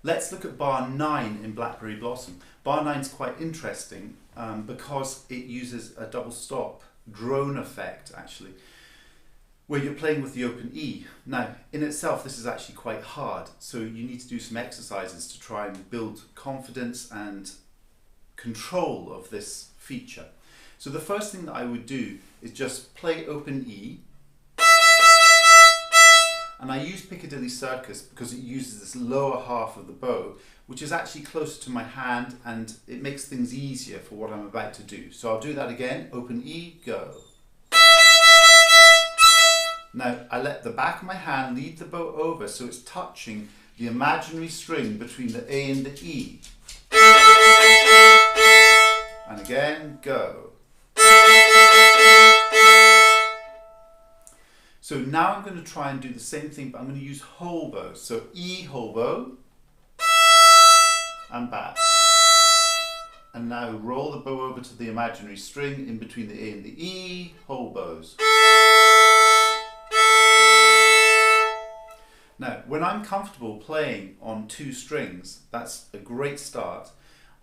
Let's look at bar 9 in Blackberry Blossom. Bar 9 is quite interesting because it uses a double stop drone effect actually, where you're playing with the open E. Now, in itself, this is actually quite hard, so you need to do some exercises to try and build confidence and control of this feature. So the first thing that I would do is just play open E, and I use Piccadilly Circus because it uses this lower half of the bow, which is actually closer to my hand, and it makes things easier for what I'm about to do. So I'll do that again, open E, go. Now I let the back of my hand lead the bow over so it's touching the imaginary string between the A and the E. And again, go. So now I'm going to try and do the same thing, but I'm going to use whole bow. So E whole bow, and back. And now roll the bow over to the imaginary string in between the A and the E, whole bows. Now, when I'm comfortable playing on 2 strings, that's a great start.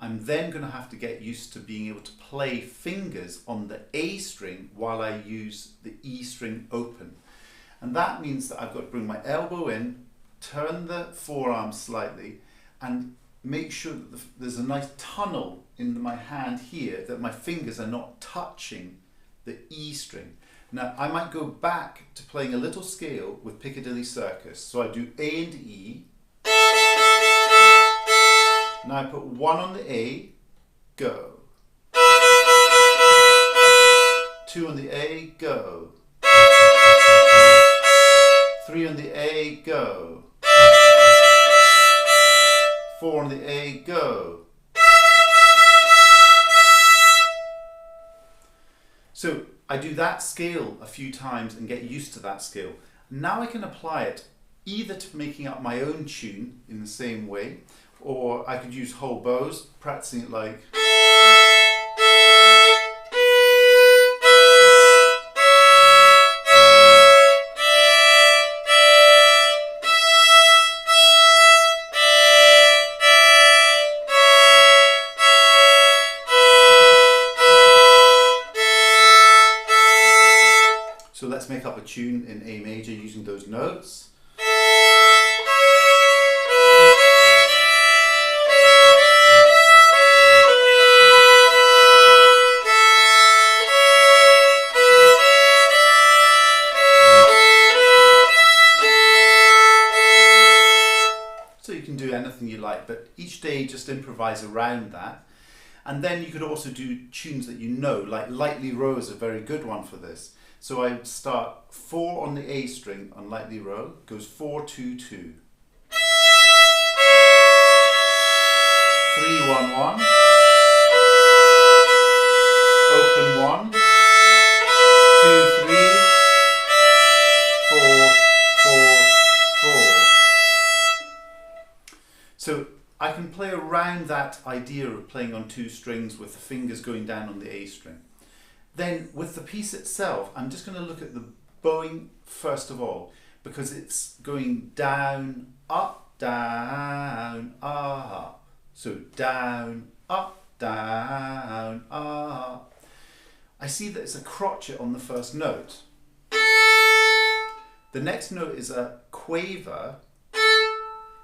I'm then going to have to get used to being able to play fingers on the A string while I use the E string open. And that means that I've got to bring my elbow in, turn the forearm slightly, and make sure that there's a nice tunnel in my hand here, that my fingers are not touching the E string. Now, I might go back to playing a little scale with Piccadilly Circus. So I do A and E. Now I put 1 on the A, go. 2 on the A, go. 3 on the A, go. 4 on the A, go. So I do that scale a few times and get used to that scale. Now I can apply it either to making up my own tune in the same way, or I could use whole bows, practicing it like. So let's make up a tune in A major using those notes. So you can do anything you like, but each day just improvise around that. And then you could also do tunes that you know, like Lightly Row is a very good one for this. So I start 4 on the A string on Lightly Row, goes 4, 2, 2. 3, 1, 1. Open 1. 2, 3. 4, 4, 4. So I can play around that idea of playing on 2 strings with the fingers going down on the A string. Then with the piece itself, I'm just going to look at the bowing first of all, because it's going down, up, down, up. So down, up, down, up. I see that it's a crotchet on the first note. The next note is a quaver.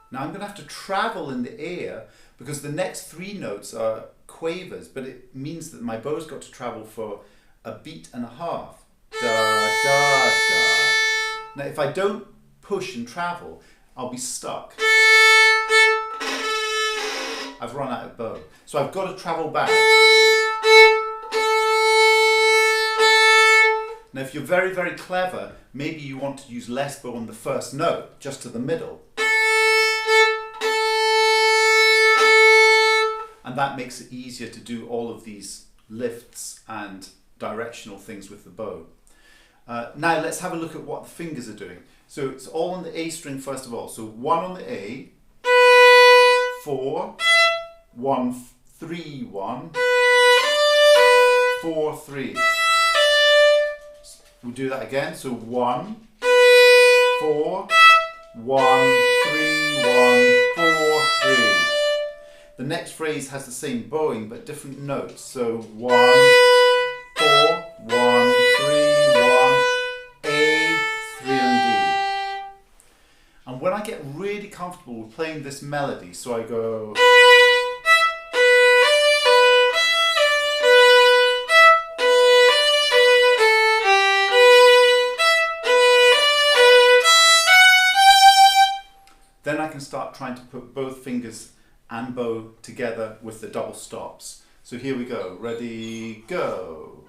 Now I'm going to have to travel in the air because the next 3 notes are quavers, but it means that my bow's got to travel for a beat and a half. Da, da, da. Now if I don't push and travel, I'll be stuck. I've run out of bow. So I've got to travel back. Now if you're very, very clever, maybe you want to use less bow on the first note, just to the middle. And that makes it easier to do all of these lifts and directional things with the bow. Now let's have a look at what the fingers are doing. So it's all on the A string first of all. So 1 on the A, 4, 1, 3, 1, 4, 3. We'll do that again. So 1, 4, 1, 3, 1, 4, 3. next phrase has the same bowing but different notes. So 1, 4, 1, 3, 1, A, 3 and D. And when I get really comfortable with playing this melody, so I go, then I can start trying to put both fingers and bow together with the double stops. So here we go. Ready, go.